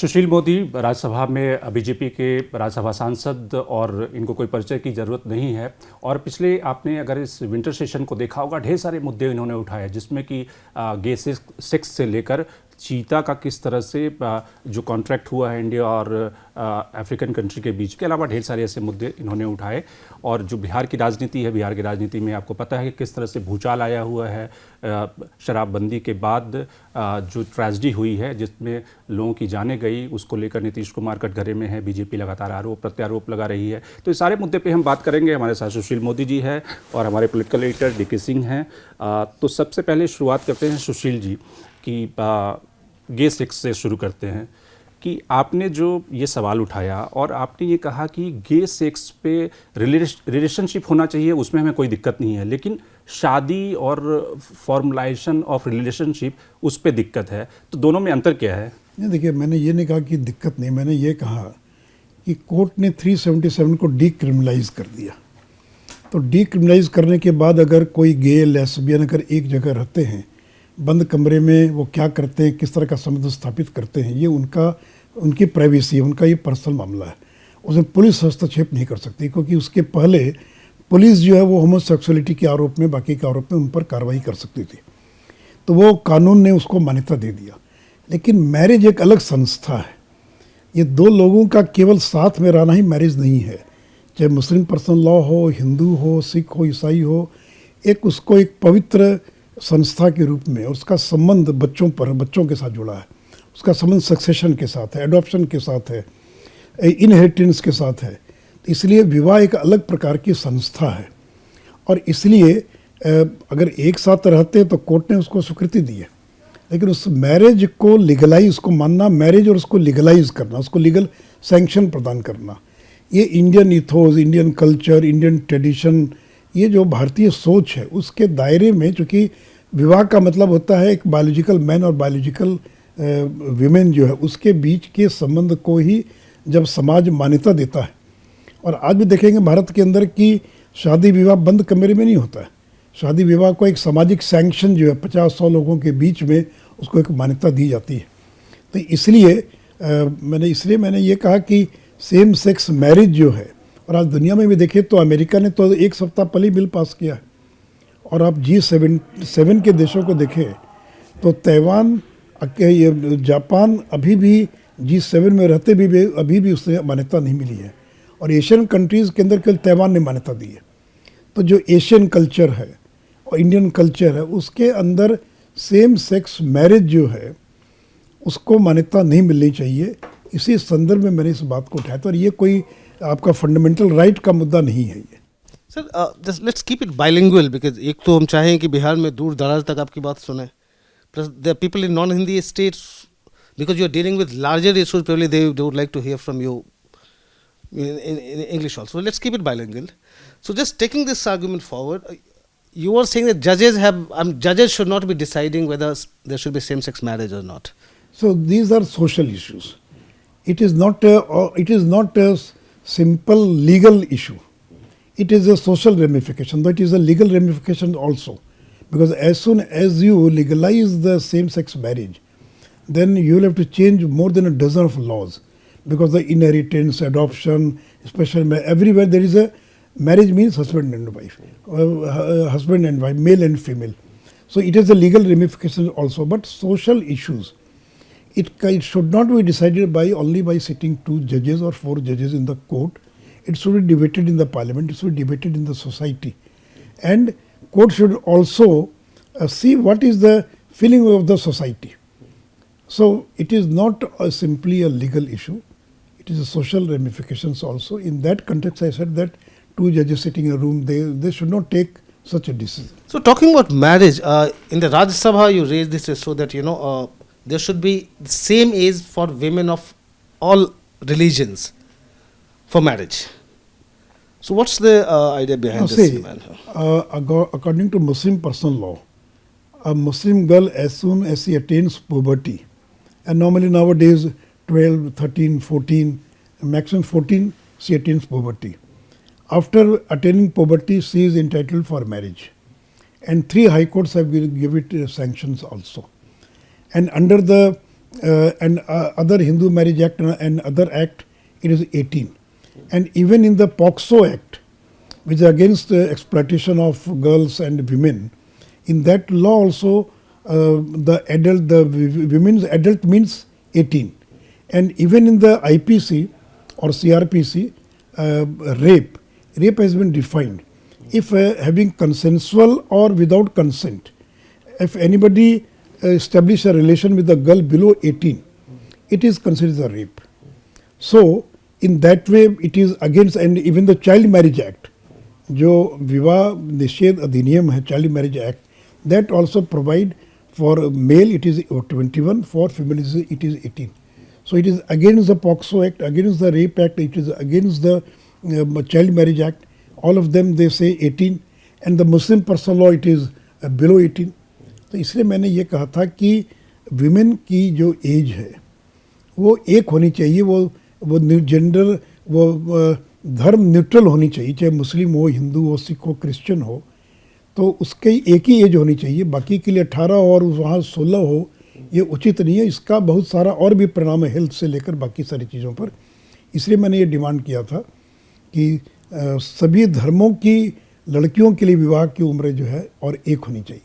सुशील मोदी राज्यसभा में बीजेपी के राज्यसभा सांसद और इनको कोई परिचय की ज़रूरत नहीं है। और पिछले आपने अगर इस विंटर सेशन को देखा होगा, ढेर सारे मुद्दे इन्होंने उठाए जिसमें कि गे सेक्स से लेकर चीता का किस तरह से जो कॉन्ट्रैक्ट हुआ है इंडिया और अफ्रीकन कंट्री के बीच के अलावा ढेर सारे ऐसे मुद्दे इन्होंने उठाए। और जो बिहार की राजनीति है, बिहार की राजनीति में आपको पता है कि किस तरह से भूचाल आया हुआ है। शराबबंदी के बाद जो ट्रेजेडी हुई है जिसमें लोगों की जानें गई, उसको लेकर नीतीश कुमार कटघरे में है। बीजेपी लगातार आरोप प्रत्यारोप लगा रही है। तो इस सारे मुद्दे पे हम बात करेंगे। हमारे साथ सुशील मोदी जी है और हमारे पॉलिटिकल एडिटर डी के सिंह हैं। तो सबसे पहले शुरुआत करते हैं सुशील जी कि गे सेक्स से शुरू करते हैं कि आपने जो ये सवाल उठाया और आपने ये कहा कि गे सेक्स पे रिलेशनशिप होना चाहिए, उसमें हमें कोई दिक्कत नहीं है, लेकिन शादी और फॉर्मलाइजेशन ऑफ रिलेशनशिप उस पे दिक्कत है। तो दोनों में अंतर क्या है? नहीं, देखिए, मैंने ये नहीं कहा कि दिक्कत नहीं, मैंने ये कहा कि कोर्ट ने 377 को डीक्रिमिनलाइज कर दिया। तो डीक्रिमिनलाइज करने के बाद अगर कोई गे लेस्बियन अगर एक जगह रहते हैं बंद कमरे में, वो क्या करते हैं, किस तरह का संबंध स्थापित करते हैं, ये उनकी प्राइवेसी है, उनका ये पर्सनल मामला है। उसमें पुलिस हस्तक्षेप नहीं कर सकती, क्योंकि उसके पहले पुलिस जो है वो होमोसेक्सुअलिटी के आरोप में, बाकी के आरोप में उन पर कार्रवाई कर सकती थी। तो वो कानून ने उसको मान्यता दे दिया। लेकिन मैरिज एक अलग संस्था है। ये दो लोगों का केवल साथ में रहना ही मैरिज नहीं है। चाहे मुस्लिम पर्सनल लॉ हो, हिंदू हो, सिख हो, ईसाई हो, उसको एक पवित्र संस्था के रूप में उसका संबंध बच्चों के साथ जुड़ा है। उसका संबंध सक्सेशन के साथ है, एडॉप्शन के साथ है, इनहेरिटेंस के साथ है। तो इसलिए विवाह एक अलग प्रकार की संस्था है। और इसलिए अगर एक साथ रहते तो कोर्ट ने उसको स्वीकृति दी है। लेकिन उस मैरिज को लीगलाइज, उसको मानना, मैरिज और उसको लीगलाइज करना, उसको लीगल सैंक्शन प्रदान करना, ये Indian ethos, Indian culture, Indian tradition, ये जो भारतीय सोच है उसके दायरे में, चूँकि विवाह का मतलब होता है एक बायोलॉजिकल मैन और बायोलॉजिकल वीमेन जो है उसके बीच के संबंध को ही जब समाज मान्यता देता है। और आज भी देखेंगे भारत के अंदर कि शादी विवाह बंद कमरे में नहीं होता है। शादी विवाह को एक सामाजिक सैंक्शन जो है 50-100 लोगों के बीच में, उसको एक मान्यता दी जाती है। तो इसलिए मैंने ये कहा कि सेम सेक्स मैरिज जो है, और आज दुनिया में भी देखें तो अमेरिका ने तो एक सप्ताह पहले बिल पास किया है। और आप G7 के देशों को देखें तो ताइवान, जापान अभी भी G7 में रहते भी अभी भी उससे मान्यता नहीं मिली है। और एशियन कंट्रीज़ के अंदर केवल ताइवान ने मान्यता दी है। तो जो एशियन कल्चर है और इंडियन कल्चर है, उसके अंदर सेम सेक्स मैरिज जो है उसको मान्यता नहीं मिलनी चाहिए। इसी संदर्भ में मैंने इस बात को उठाया था। और ये कोई आपका फंडामेंटल राइट का मुद्दा नहीं है ये। Sir, let's keep it bilingual, because एक तो हम चाहें कि बिहार में दूर दराज तक आपकी बात सुने, plus the people in non Hindi states, because you are dealing with larger issues, probably they would like to hear from you in English also. Let's keep it bilingual. So just taking this argument forward, you are saying that judges should not be deciding whether there should be same-sex marriage or not. So these are social issues. It is not a simple legal issue. It is a social ramification, but it is a legal ramification also. Because as soon as you legalize the same-sex marriage, then you will have to change more than a dozen of laws. Because the inheritance, adoption, especially everywhere there is a marriage means husband and wife, male and female. So it has a legal ramification also. But social issues, it should not be decided only by sitting 2 judges or 4 judges in the court. It should be debated in the parliament, it should be debated in the society. And court should also see what is the feeling of the society. So it is not simply a legal issue, it is a social ramifications also. In that context, I said that 2 judges sitting in a room, they should not take such a decision. So talking about marriage, in the Rajya Sabha you raised this so that there should be the same age for women of all religions for marriage. So what's the idea behind this? According to Muslim personal law, a Muslim girl, as soon as she attains puberty, and normally nowadays 12, 13, 14, maximum 14, she attains puberty. After attaining puberty, she is entitled for marriage. And 3 high courts have given it sanctions also. And under the and other Hindu Marriage Act and other act, it is 18. And even in the POXO Act, which is against the exploitation of girls and women, in that law also the women's adult means 18. And even in the IPC or CRPC, rape has been defined. If having consensual or without consent, if anybody establish a relation with a girl below 18, it is considered a rape. So in that way it is against, and even the Child Marriage Act, जो विवाह निषेध अधिनियम है, Child Marriage Act, that also provide for male it is 21, for female it is 18. So it is against the POXO Act, against the Rape Act, it is against the Child Marriage Act. All of them they say 18, and the Muslim personal law it is below 18. तो इसलिए मैंने ये कहा था कि women की जो as है वो एक होनी चाहिए, वो जेंडर वो धर्म न्यूट्रल होनी चाहिए, चाहे मुस्लिम हो, हिंदू हो, सिख हो, क्रिश्चियन हो, तो उसके एक ही एज होनी चाहिए। बाकी के लिए 18 और वहाँ 16 हो, ये उचित नहीं है। इसका बहुत सारा और भी परिणाम है, हेल्थ से लेकर बाकी सारी चीज़ों पर। इसलिए मैंने ये डिमांड किया था कि सभी धर्मों की लड़कियों के लिए विवाह की उम्र जो है और एक होनी चाहिए।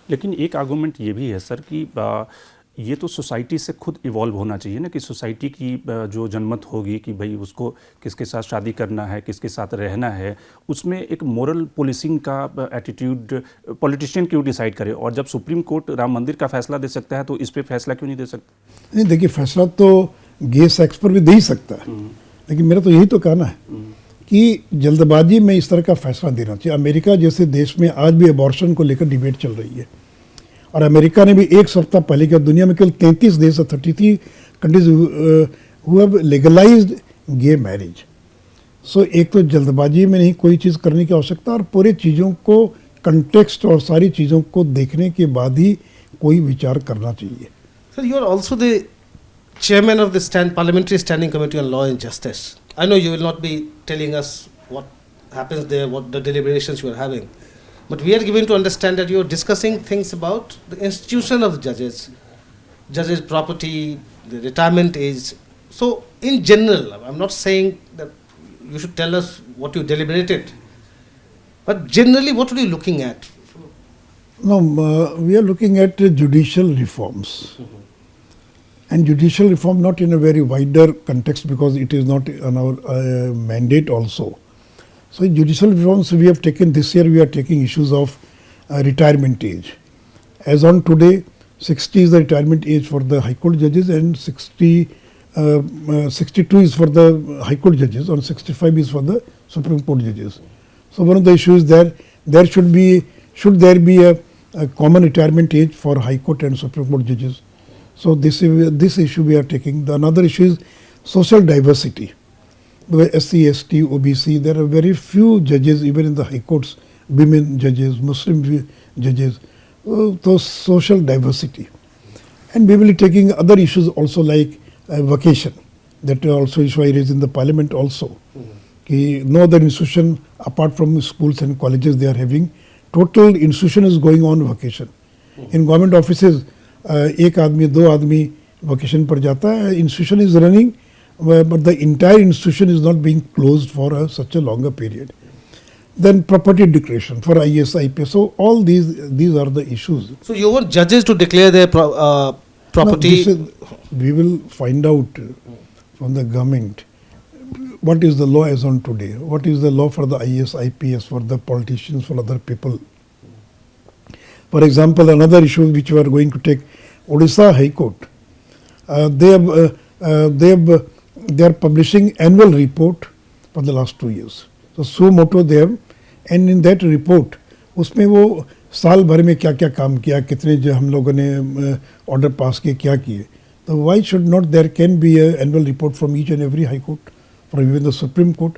लेकिन एक आर्गूमेंट ये भी है सर कि ये तो सोसाइटी से खुद इवॉल्व होना चाहिए ना, कि सोसाइटी की जो जनमत होगी कि भाई उसको किसके साथ शादी करना है, किसके साथ रहना है, उसमें एक मोरल पुलिसिंग का एटीट्यूड पॉलिटिशियन क्यों डिसाइड करे। और जब सुप्रीम कोर्ट राम मंदिर का फैसला दे सकता है तो इस पे फैसला क्यों नहीं दे सकता? नहीं देखिए, फैसला तो गे सेक्स पर भी दे ही सकता है, लेकिन मेरा तो यही तो कहना है कि जल्दबाजी में इस तरह का फैसला देना चाहिए। अमेरिका जैसे देश में आज भी अबॉर्शन को लेकर डिबेट चल रही है, और अमेरिका ने भी एक सप्ताह पहले क्या, दुनिया में केवल 33 देश 33 countries who have legalised gay marriage. So एक तो जल्दबाजी में नहीं कोई चीज़ करने की आवश्यकता, और पूरे चीज़ों को कंटेक्स्ट और सारी चीज़ों को देखने के बाद ही कोई विचार करना चाहिए। Sir, you are also the chairman of the Parliamentary Standing Committee on Law and Justice. I know you will not be telling us what happens there, what the deliberations you are having, but we are given to understand that you are discussing things about the institution of judges, property, the retirement age. So in general, I'm not saying that you should tell us what you deliberated, but generally what are you looking at? No, we are looking at judicial reforms. And judicial reform not in a very wider context, because it is not on our mandate also. So in judicial reforms we have taken, this year we are taking issues of retirement age. As on today, 60 is the retirement age for the High Court judges, and 62 is for the High Court judges, and 65 is for the Supreme Court judges. So one of the issues there should there be a common retirement age for High Court and Supreme Court judges. So this issue we are taking. The another issue is social diversity. The SC, ST, OBC, there are very few judges even in the high courts, women judges, Muslim judges. So social diversity. And we will be taking other issues also like vacation. That also issue I raised in the parliament also. No other institution apart from schools and colleges they are having. Total institution is going on vacation. In government offices, एक आदमी 2 आदमी vacation पर जाता है, institution is running, but the entire institution is not being closed for such a longer period. Then property declaration for IAS, IPS. So all these are the issues. So you want judges to declare their property? No, we will find out from the government what is the law as on today, what is the law for the IAS, IPS, for the politicians, for other people. For example, another issue which we are going to take, Odisha High Court, they are publishing annual report for the last 2 years. So suo motu they have, and in that report, उसमें वो साल भर में क्या क्या काम किया, कितने जो हम लोगों ने ऑर्डर पास किए, क्या किए. So why should not there can be an annual report from each and every High Court, or even the Supreme Court,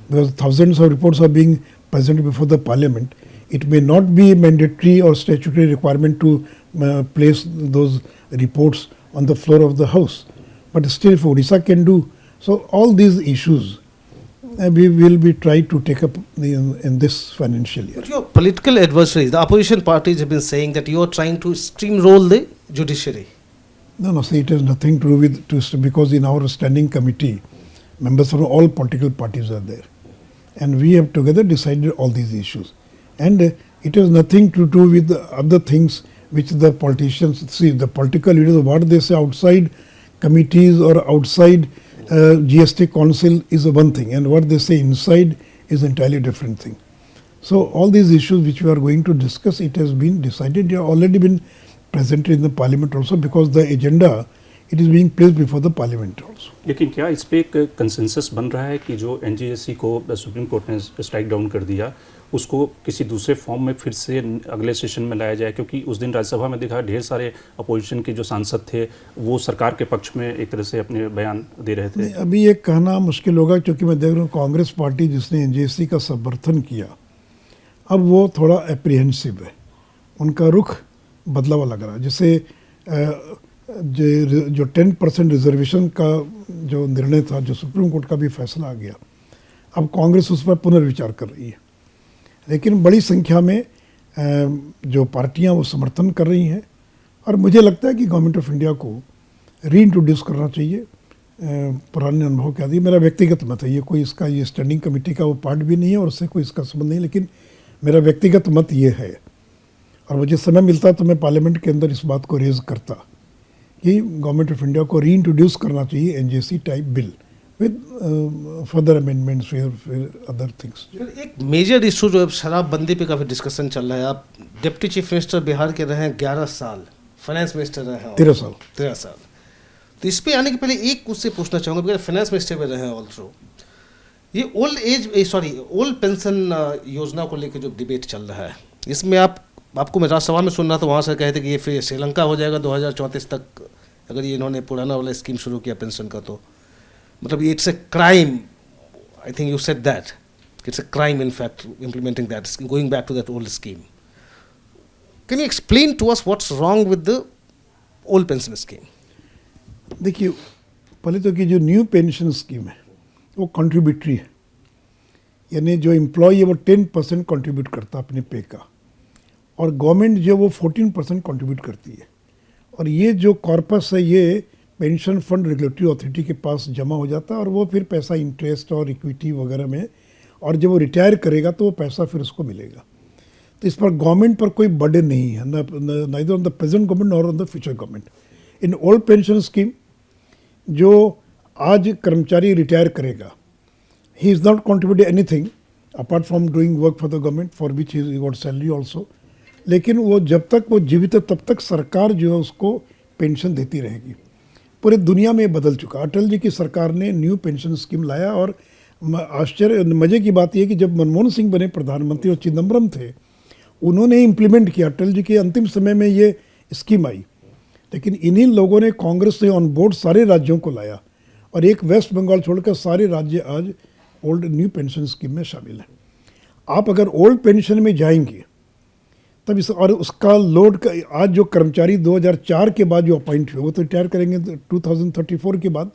because thousands of reports are being presented before the Parliament. It may not be mandatory or statutory requirement to place those reports on the floor of the House, but still if Odisha can do. So all these issues we will be trying to take up in this financial year. But your political adversaries, the opposition parties have been saying that you are trying to steamroll the judiciary. No, no, see, it has nothing to do with because in our standing committee, members from all political parties are there, and we have together decided all these issues, and it has nothing to do with the other things which the politicians see. The political leaders, what they say outside committees or outside GST council is one thing, and what they say inside is entirely different thing. So all these issues which we are going to discuss, it has been decided, they have already been presented in the parliament also, because the agenda it is being placed before the parliament also. लेकिन क्या इस पे एक consensus बन रहा है कि जो एनजीएससी को सुप्रीम कोर्ट ने स्ट्राइक डाउन कर दिया उसको किसी दूसरे फॉर्म में फिर से अगले सेशन में लाया जाए? क्योंकि उस दिन राज्यसभा में देखा ढेर सारे अपोजिशन के जो सांसद थे वो सरकार के पक्ष में एक तरह से अपने बयान दे रहे थे। अभी ये कहना मुश्किल होगा, क्योंकि मैं देख रहा हूँ कांग्रेस पार्टी जिसने एनजीएससी का समर्थन किया, अब वो थोड़ा एप्रीहेंसिव है, उनका रुख बदला हुआ लग रहा है। जैसे जो 10% रिजर्वेशन का जो निर्णय था, जो सुप्रीम कोर्ट का भी फैसला आ गया, अब कांग्रेस उस पर पुनर्विचार कर रही है, लेकिन बड़ी संख्या में जो पार्टियां वो समर्थन कर रही हैं, और मुझे लगता है कि गवर्नमेंट ऑफ इंडिया को रीइंट्रोड्यूस करना चाहिए पुराने अनुभव के आदि। मेरा व्यक्तिगत मत है, ये कोई इसका ये स्टैंडिंग कमेटी का वो पार्ट भी नहीं है और उससे कोई इसका संबंध नहीं, लेकिन मेरा व्यक्तिगत मत ये है, और मुझे समय मिलता तो मैं पार्लियामेंट के अंदर इस बात को रेज करता कि गवर्नमेंट ऑफ इंडिया को रीइंट्रोड्यूस करना चाहिए NGSC type bill with further amendments फिर अदर थिंग्स। एक मेजर इशू जो है शराबबंदी पे काफ़ी डिस्कशन चल रहा है। आप डिप्टी चीफ मिनिस्टर बिहार के रहे हैं 11 साल, फाइनेंस मिनिस्टर रहे हैं 13 साल। तो इस पे आने के पहले एक उससे पूछना चाहूँगा, बिकॉज फाइनेंस मिनिस्टर भी रहे हैं ऑल्सो, ये ओल्ड पेंशन योजना को लेकर जो डिबेट चल रहा है, इसमें आपको मैं राज्यसभा में सुन रहा था, वहाँ से कहे थे कि ये फिर श्रीलंका हो जाएगा 2034 तक अगर ये इन्होंने पुराना वाला स्कीम शुरू किया पेंशन का, तो मतलब it's a crime, I think you said that it's a crime in fact implementing that, going back to that old scheme. Can you explain to us what's wrong with the old pension scheme? देखिए, पहले तो कि जो new pension scheme है वो contributory है, यानी जो एम्प्लॉय है वो 10% कंट्रीब्यूट करता है अपने पे का, और गवर्नमेंट जो वो 14% कंट्रीब्यूट करती है, और ये जो कॉर्पस है ये पेंशन फंड रेगुलेटरी अथॉरिटी के पास जमा हो जाता है, और वो फिर पैसा इंटरेस्ट और इक्विटी वगैरह में, और जब वो रिटायर करेगा तो वो पैसा फिर उसको मिलेगा। तो इस पर गवर्नमेंट पर कोई बर्डन नहीं है, neither on the present government और on the future government. In old pension scheme जो आज कर्मचारी रिटायर करेगा, he is not contribute anything apart from doing work for the government for which he got salary also, लेकिन वो जब तक वो जीवित है तब तक सरकार जो है उसको पेंशन देती रहेगी। पूरे दुनिया में बदल चुका। अटल जी की सरकार ने न्यू पेंशन स्कीम लाया, और आश्चर्य मज़े की बात यह कि जब मनमोहन सिंह बने प्रधानमंत्री और चिदम्बरम थे, उन्होंने इम्प्लीमेंट किया, अटल जी के अंतिम समय में ये स्कीम आई, लेकिन इन्हीं लोगों ने कांग्रेस ने ऑन बोर्ड सारे राज्यों को लाया, और एक वेस्ट बंगाल छोड़कर सारे राज्य आज ओल्ड न्यू पेंशन स्कीम में शामिल हैं। आप अगर ओल्ड पेंशन में जाएंगे तब इस, और उसका लोड का आज जो कर्मचारी 2004 के बाद जो अपॉइंट हुए वो तो रिटायर करेंगे 2034 के बाद,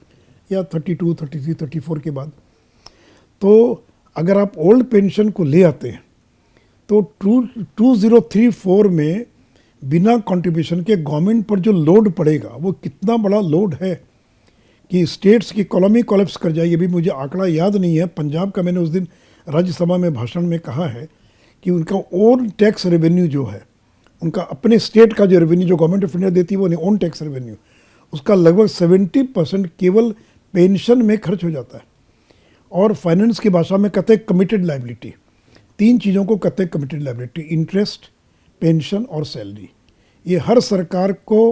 या 32, 33, 34 के बाद। तो अगर आप ओल्ड पेंशन को ले आते हैं तो 2034 में बिना कंट्रीब्यूशन के गवर्नमेंट पर जो लोड पड़ेगा वो कितना बड़ा लोड है कि स्टेट्स की इकोनॉमी कोलैप्स कर जाएगी। अभी मुझे आंकड़ा याद नहीं है, पंजाब का मैंने उस दिन राज्यसभा में भाषण में कहा है कि उनका ओन टैक्स रेवेन्यू जो है, उनका अपने स्टेट का जो रेवेन्यू जो गवर्नमेंट ऑफ इंडिया देती है वो ओन टैक्स रेवेन्यू, उसका लगभग 70% केवल पेंशन में खर्च हो जाता है। और फाइनेंस की भाषा में कहते हैं कमिटेड लाइबिलिटी, 3 चीज़ों को कहते हैं कमिटेड लाइबिलिटी, इंटरेस्ट, पेंशन और सैलरी। ये हर सरकार को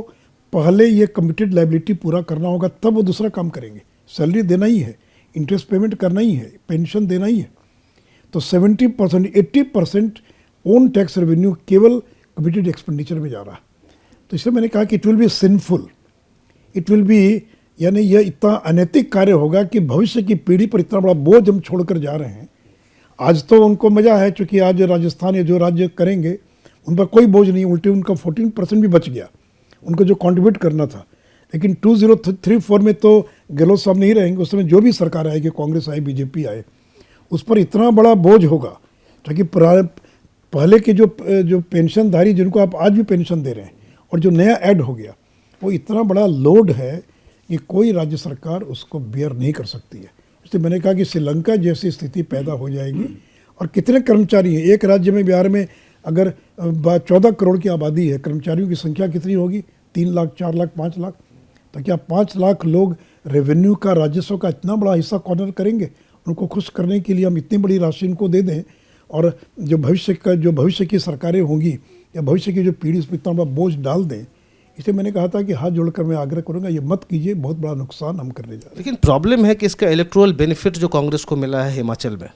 पहले ये कमिटेड लाइबिलिटी पूरा करना होगा, तब वो दूसरा काम करेंगे। सैलरी देना ही है, इंटरेस्ट पेमेंट करना ही है, पेंशन देना ही है। तो 70%, 80% ओन टैक्स रेवेन्यू केवल कमिटेड एक्सपेंडिचर में जा रहा है। तो इसलिए मैंने कहा कि it will be sinful, it will be, यानी यह इतना अनैतिक कार्य होगा कि भविष्य की पीढ़ी पर इतना बड़ा बोझ हम छोड़कर जा रहे हैं। आज तो उनको मज़ा है, चूँकि आज राजस्थान या जो राज्य करेंगे उन पर कोई बोझ नहीं, उल्टे उनका 14% भी बच गया, उनको जो कंट्रीब्यूट करना था। लेकिन 2034 में तो गहलोत साहब नहीं रहेंगे, उस समय जो भी सरकार आएगी, कांग्रेस आए, बीजेपी आए, उस पर इतना बड़ा बोझ होगा। ताकि पहले के जो पेंशनधारी जिनको आप आज भी पेंशन दे रहे हैं और जो नया ऐड हो गया, वो इतना बड़ा लोड है कि कोई राज्य सरकार उसको बेयर नहीं कर सकती है। इसलिए मैंने कहा कि श्रीलंका जैसी स्थिति पैदा हो जाएगी। और कितने कर्मचारी हैं एक राज्य में, बिहार में अगर 14 करोड़ की आबादी है, कर्मचारियों की संख्या कितनी होगी? 3 लाख, 4 लाख, 5 लाख। तो क्या 5 लाख लोग रेवेन्यू का, राजस्व का इतना बड़ा हिस्सा कॉर्नर करेंगे? उनको खुश करने के लिए हम इतनी बड़ी राशि इनको दे दें और जो भविष्य की सरकारें होंगी या भविष्य की जो पीढ़ी, उस पर इतना बड़ा बोझ डाल दें। इसलिए मैंने कहा था कि हाथ जोड़कर मैं आग्रह करूंगा, ये मत कीजिए, बहुत बड़ा नुकसान हम करने जा रहे हैं। लेकिन प्रॉब्लम है कि इसका इलेक्टोरल बेनिफिट जो कांग्रेस को मिला है हिमाचल में,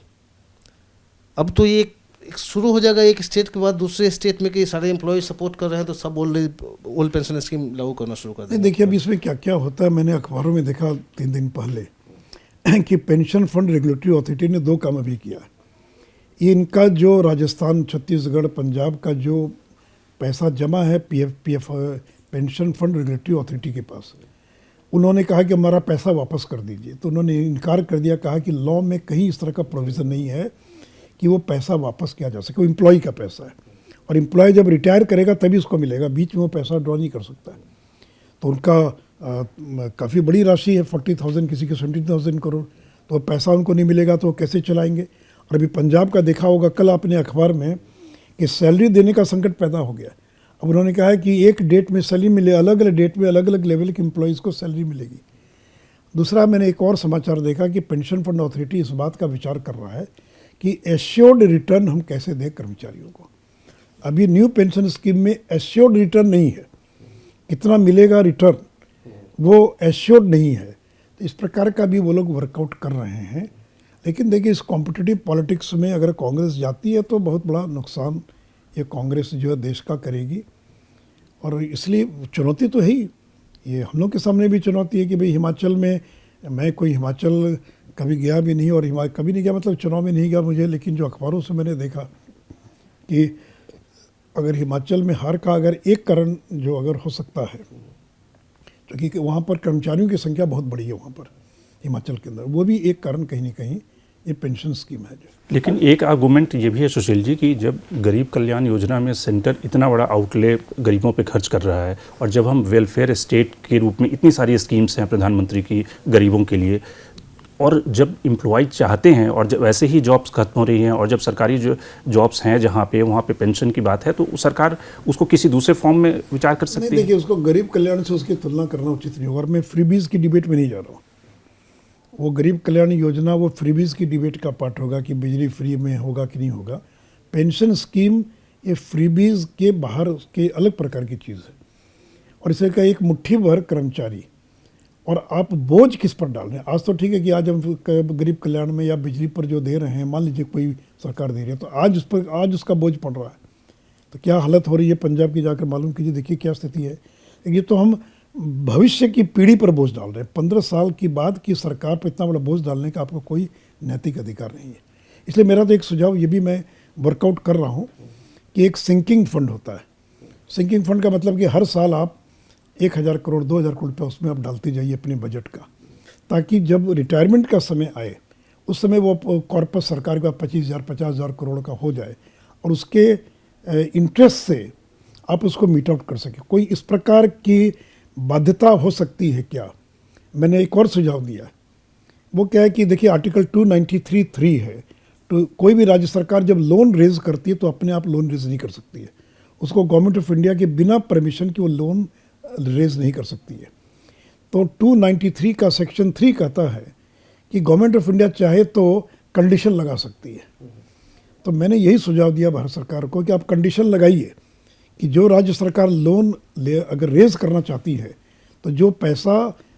अब तो ये एक शुरू हो जाएगा एक स्टेट के बाद दूसरे स्टेट में कि सारे एम्प्लॉय सपोर्ट कर रहे हैं तो सब ओल्ड पेंशन स्कीम लागू करना शुरू कर नहीं, देंगे। देखिए अभी इसमें क्या क्या होता है, मैंने अखबारों में देखा 3 दिन पहले कि पेंशन फंड रेगुलेटरी अथॉरिटी ने 2 काम अभी किया। ये इनका जो राजस्थान, छत्तीसगढ़, पंजाब का जो पैसा जमा है PF pension fund regulatory authority के पास, उन्होंने कहा कि हमारा पैसा वापस कर दीजिए। तो उन्होंने इनकार कर दिया, कहा कि लॉ में कहीं इस तरह का प्रोविज़न नहीं है कि वो पैसा वापस किया जा सके। वो एम्प्लॉय का पैसा है और एम्प्लॉय जब रिटायर करेगा तभी उसको मिलेगा, बीच में वो पैसा ड्रॉ नहीं कर सकता है। तो उनका काफ़ी बड़ी राशि है, 40,000, किसी के 70,000 करोड़। तो पैसा उनको नहीं मिलेगा तो वो कैसे चलाएंगे? और अभी पंजाब का देखा होगा कल आपने अखबार में कि सैलरी देने का संकट पैदा हो गया। अब उन्होंने कहा है कि एक डेट में सैलरी मिले, अलग अलग डेट में अलग अलग लेवल के एम्प्लॉयज़ को सैलरी मिलेगी। दूसरा, मैंने एक और समाचार देखा कि पेंशन फंड अथॉरिटी इस बात का विचार कर रहा है कि एश्योर्ड रिटर्न हम कैसे दें कर्मचारियों को। अभी न्यू पेंशन स्कीम में एश्योर्ड रिटर्न नहीं है, कितना मिलेगा रिटर्न वो एश्योर्ड नहीं है। तो इस प्रकार का भी वो लोग वर्कआउट कर रहे हैं। लेकिन देखिए, इस कॉम्पिटिटिव पॉलिटिक्स में अगर कांग्रेस जाती है तो बहुत बड़ा नुकसान ये कांग्रेस जो है देश का करेगी। और इसलिए चुनौती तो है ही, ये हम लोग के सामने भी चुनौती है कि भाई हिमाचल में, मैं कोई हिमाचल कभी गया भी नहीं और कभी नहीं गया, मतलब चुनाव में नहीं गया मुझे, लेकिन जो अखबारों से मैंने देखा कि अगर हिमाचल में हार का अगर एक कारण जो अगर हो सकता है, क्योंकि वहाँ पर कर्मचारियों की संख्या बहुत बड़ी है वहाँ पर हिमाचल के अंदर, वो भी एक कारण कहीं ना कहीं ये पेंशन स्कीम है जो। लेकिन एक आर्गूमेंट ये भी है सुशील जी कि जब गरीब कल्याण योजना में सेंटर इतना बड़ा आउटले गरीबों पे खर्च कर रहा है और जब हम वेलफेयर स्टेट के रूप में इतनी सारी स्कीम्स हैं प्रधानमंत्री की गरीबों के लिए, और जब एम्प्लॉय चाहते हैं और जब वैसे ही जॉब्स खत्म हो रही हैं और जब सरकारी जो जॉब्स हैं जहाँ पे वहाँ पे पेंशन की बात है, तो सरकार उसको किसी दूसरे फॉर्म में विचार कर सकती है। देखिए, उसको गरीब कल्याण से उसकी तुलना करना उचित नहीं होगा। और मैं फ्रीबीज की डिबेट में नहीं जा रहा हूँ। वो गरीब कल्याण योजना वो फ्रीबीज की डिबेट का पार्ट होगा कि बिजली फ्री में होगा कि नहीं होगा। पेंशन स्कीम ये फ्रीबीज के बाहर के अलग प्रकार की चीज़ है। और इसे का एक मुट्ठी भर कर्मचारी, और आप बोझ किस पर डाल रहे हैं? आज तो ठीक है कि आज हम गरीब कल्याण में या बिजली पर जो दे रहे हैं, मान लीजिए कोई सरकार दे रही है, तो आज उसका बोझ पड़ रहा है। तो क्या हालत हो रही है पंजाब की, जाकर मालूम कीजिए, देखिए क्या स्थिति है। ये तो हम भविष्य की पीढ़ी पर बोझ डाल रहे हैं। 15 साल की बाद की सरकार पर इतना बड़ा बोझ डालने का आपको कोई नैतिक अधिकार नहीं है। इसलिए मेरा तो एक सुझाव ये भी मैं वर्कआउट कर रहा हूँ कि एक सिंकिंग फंड होता है। सिंकिंग फंड का मतलब कि हर साल आप 1,000 करोड़ 2,000 करोड़ रुपये उसमें आप डालते जाइए अपने बजट का, ताकि जब रिटायरमेंट का समय आए उस समय वो कॉर्पस सरकार का 25,000 50,000 करोड़ का हो जाए और उसके इंटरेस्ट से आप उसको मीट आउट कर सकें। कोई इस प्रकार की बाध्यता हो सकती है क्या? मैंने एक और सुझाव दिया है, वो क्या है कि देखिए आर्टिकल 293(3) है, तो कोई भी राज्य सरकार जब लोन रेज करती है तो अपने आप लोन रेज नहीं कर सकती है। उसको गवर्नमेंट ऑफ इंडिया के बिना परमिशन के वो लोन रेज नहीं कर सकती है। तो 293 का सेक्शन 3 कहता है कि गवर्नमेंट ऑफ इंडिया चाहे तो कंडीशन लगा सकती है। तो मैंने यही सुझाव दिया भारत सरकार को कि आप कंडीशन लगाइए कि जो राज्य सरकार लोन अगर रेज करना चाहती है तो जो पैसा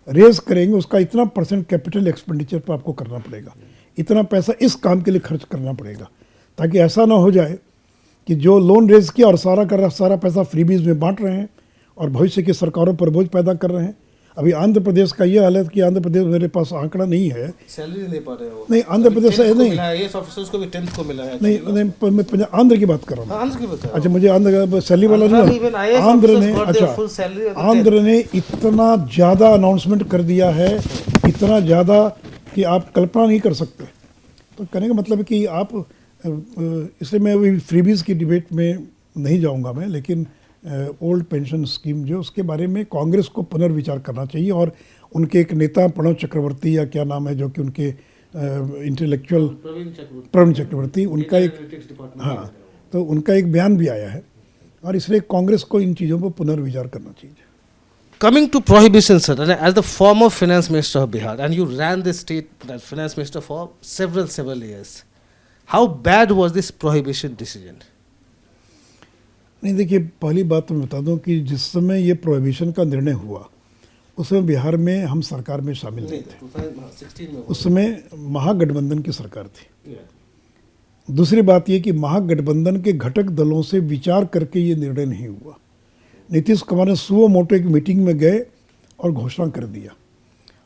रेज करेंगे उसका इतना % कैपिटल एक्सपेंडिचर पर आपको करना पड़ेगा, इतना पैसा इस काम के लिए खर्च करना पड़ेगा, ताकि ऐसा ना हो जाए कि जो लोन रेज किया और सारा पैसा फ्रीबीज में बांट रहे हैं और भविष्य की सरकारों पर बोझ पैदा कर रहे हैं। अभी आंध्र प्रदेश का ये हालत कि आंध्र प्रदेश, मेरे पास आंकड़ा नहीं है, सैलरी नहीं दे पा रहे हो। नहीं आंध्र प्रदेश है, नहीं आईएएस ऑफिसर्स को भी 10th को मिला है। नहीं मैं आंध्र की बात कर रहा हूँ। आंध्र की बात। अच्छा, मुझे आंध्र का सैलरी वाला नहीं, आंध्र ने, अच्छा आंध्र ने इतना ज़्यादा अनाउंसमेंट कर दिया है, इतना ज़्यादा कि आप कल्पना नहीं कर सकते। तो कहने का मतलब है कि आप, इसलिए मैं वही फ्रीबीज की डिबेट में नहीं जाऊंगा मैं, लेकिन ओल्ड पेंशन स्कीम जो उसके बारे में कांग्रेस को पुनर्विचार करना चाहिए। और उनके एक नेता प्रणव चक्रवर्ती या क्या नाम है जो कि उनके इंटेलेक्चुअल प्रवीण चक्रवर्ती, उनका एक हाँ, तो उनका एक बयान भी आया है और इसलिए कांग्रेस को इन चीज़ों पर पुनर्विचार करना चाहिए। Coming to prohibition, sir, and as the former finance minister of Bihar, and you ran the state finance minister for several years, how bad was this prohibition decision? नहीं देखिए, पहली बात तो मैं बता दूं कि जिस समय ये प्रोहिबिशन का निर्णय हुआ उस समय बिहार में हम सरकार में शामिल नहीं थे। 2016 में उस समय महागठबंधन की सरकार थी। दूसरी बात ये कि महागठबंधन के घटक दलों से विचार करके ये निर्णय नहीं हुआ। नीतीश कुमार ने सुओ मोटो एक मीटिंग में गए और घोषणा कर दिया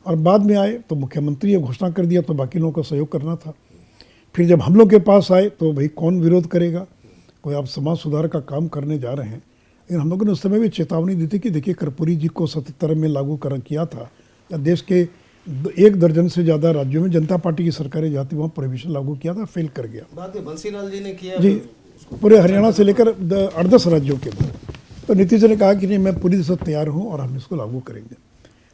और बाद में आए तो मुख्यमंत्री ने घोषणा कर दिया तो बाकी लोगों का सहयोग करना था। फिर जब हम लोग के पास आए तो भाई कौन विरोध करेगा, कोई आप समाज सुधार का काम करने जा रहे हैं। लेकिन हम लोगों ने उस समय भी चेतावनी दी थी कि देखिए कर्पूरी जी को 77 में लागू किया था, या देश के 1 दर्जन से ज़्यादा राज्यों में जनता पार्टी की सरकारें जाती वहाँ प्रोहिबिशन लागू किया था, फेल कर गया। बाद में बंसीलाल जी ने किया जी, पूरे हरियाणा से लेकर 8-10 राज्यों के अंदर। तो नीतीश जी ने कहा कि नहीं, मैं पूरी तरह से तैयार हूँ और हम इसको लागू करेंगे।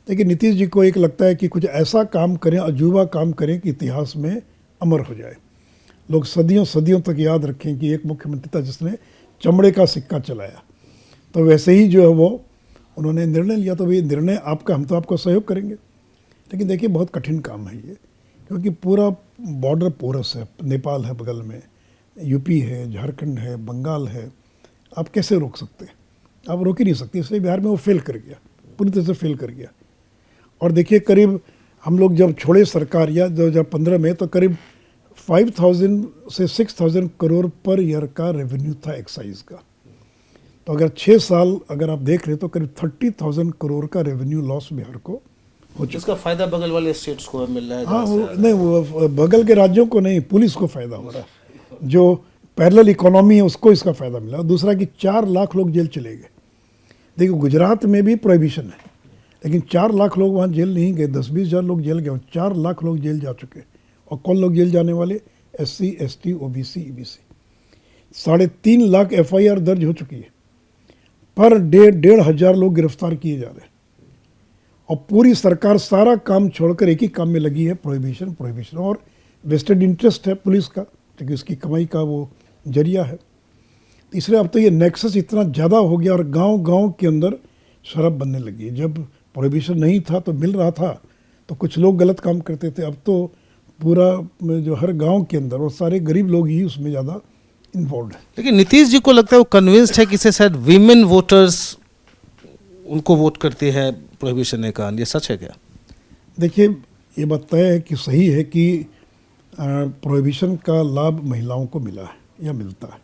लेकिन नीतीश जी को एक लगता है कि कुछ ऐसा काम करें, अजूबा काम करें कि इतिहास में अमर हो जाए, लोग सदियों सदियों तक याद रखें कि एक मुख्यमंत्री था जिसने चमड़े का सिक्का चलाया। तो वैसे ही जो है वो उन्होंने निर्णय लिया। तो ये निर्णय आपका, हम तो आपको सहयोग करेंगे। लेकिन देखिए बहुत कठिन काम है ये, क्योंकि पूरा बॉर्डर पोरस है, नेपाल है बगल में, यूपी है, झारखंड है, बंगाल है, आप कैसे रोक सकते हैं? आप रोक ही नहीं सकते। इसलिए बिहार में वो फेल कर गया, पूरी तरह से फेल कर गया। और देखिए करीब हम लोग जब छोड़े सरकार या 2015 में तो करीब 5,000 से 6,000 करोड़ पर ईयर का रेवेन्यू था एक्साइज का। तो अगर 6 साल अगर आप देख रहे तो करीब 30,000 करोड़ का रेवेन्यू लॉस बिहार को हो चुका। इसका फायदा बगल वाले स्टेट्स को मिल रहा है। हाँ, वो नहीं, वो बगल के राज्यों को नहीं, पुलिस को फ़ायदा हो रहा है। जो पैरेलल इकोनॉमी है उसको इसका फ़ायदा मिला। दूसरा कि 4 लाख लोग जेल चले गए। देखिए गुजरात में भी प्रोहिबिशन है, लेकिन 4 लाख लोग वहाँ जेल नहीं गए, 10-20 हज़ार लोग जेल गए, 4 लाख लोग जेल जा चुके। और कौन लोग जेल जाने वाले? SC, ST, OBC, EBC। 3.5 lakh FIR दर्ज हो चुकी है। पर डे 1,500 लोग गिरफ्तार किए जा रहे हैं। और पूरी सरकार सारा काम छोड़कर एक ही काम में लगी है, प्रोहिबिशन। और वेस्टेड इंटरेस्ट है पुलिस का, क्योंकि उसकी कमाई का वो जरिया है। इसलिए अब तो ये नेक्सस इतना ज़्यादा हो गया और गांव-गांव के अंदर शराब बनने लगी है। जब प्रोहिबिशन नहीं था तो मिल रहा था तो कुछ लोग गलत काम करते थे, अब तो पूरा जो हर गांव के अंदर और सारे गरीब लोग ही उसमें ज़्यादा इन्वॉल्व है। लेकिन नीतीश जी को लगता है वो कन्विंस्ड है कि इससे शायद वीमेन वोटर्स उनको वोट करते हैं प्रोहिबिशन के कारण। ये सच है क्या? देखिए ये बात तय है कि सही है कि प्रोहिबिशन का लाभ महिलाओं को मिला है या मिलता है,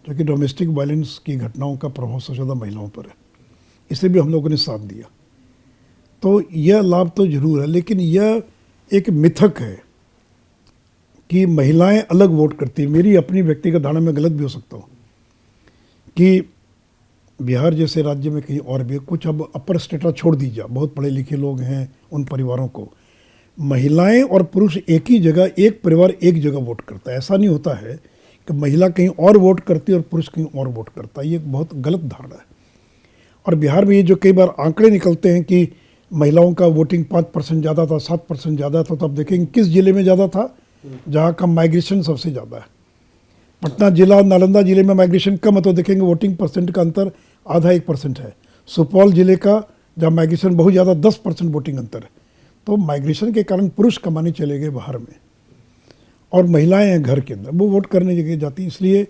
क्योंकि डोमेस्टिक वायलेंस की घटनाओं का प्रभाव सबसे ज़्यादा महिलाओं पर है। इसलिए भी हम लोगों ने साथ दिया। तो यह लाभ तो जरूर है, लेकिन यह एक मिथक है कि महिलाएं अलग वोट करती हैं। मेरी अपनी व्यक्तिगत धारणा में गलत भी हो सकता हूँ कि बिहार जैसे राज्य में कहीं और भी कुछ, अब अपर स्टेटा छोड़ दीजिए, बहुत पढ़े लिखे लोग हैं, उन परिवारों को महिलाएं और पुरुष एक ही जगह, एक परिवार एक जगह वोट करता है। ऐसा नहीं होता है कि महिला कहीं और वोट करती है और पुरुष कहीं और वोट करता है। ये बहुत गलत धारणा है। और बिहार में ये जो कई बार आंकड़े निकलते हैं कि महिलाओं का वोटिंग 5% ज़्यादा था, 7% ज़्यादा था, तो आप देखेंगे किस जिले में ज़्यादा था, जहाँ का माइग्रेशन सबसे ज़्यादा है। पटना जिला, नालंदा जिले में माइग्रेशन कम है तो देखेंगे वोटिंग परसेंट का अंतर आधा 1% है। सुपौल जिले का जहाँ माइग्रेशन बहुत ज़्यादा 10% वोटिंग अंतर है। तो माइग्रेशन के कारण पुरुष कमाने चले गए बाहर में और महिलाएं हैं घर के अंदर, वो वोट करने जगह जाती। इसलिए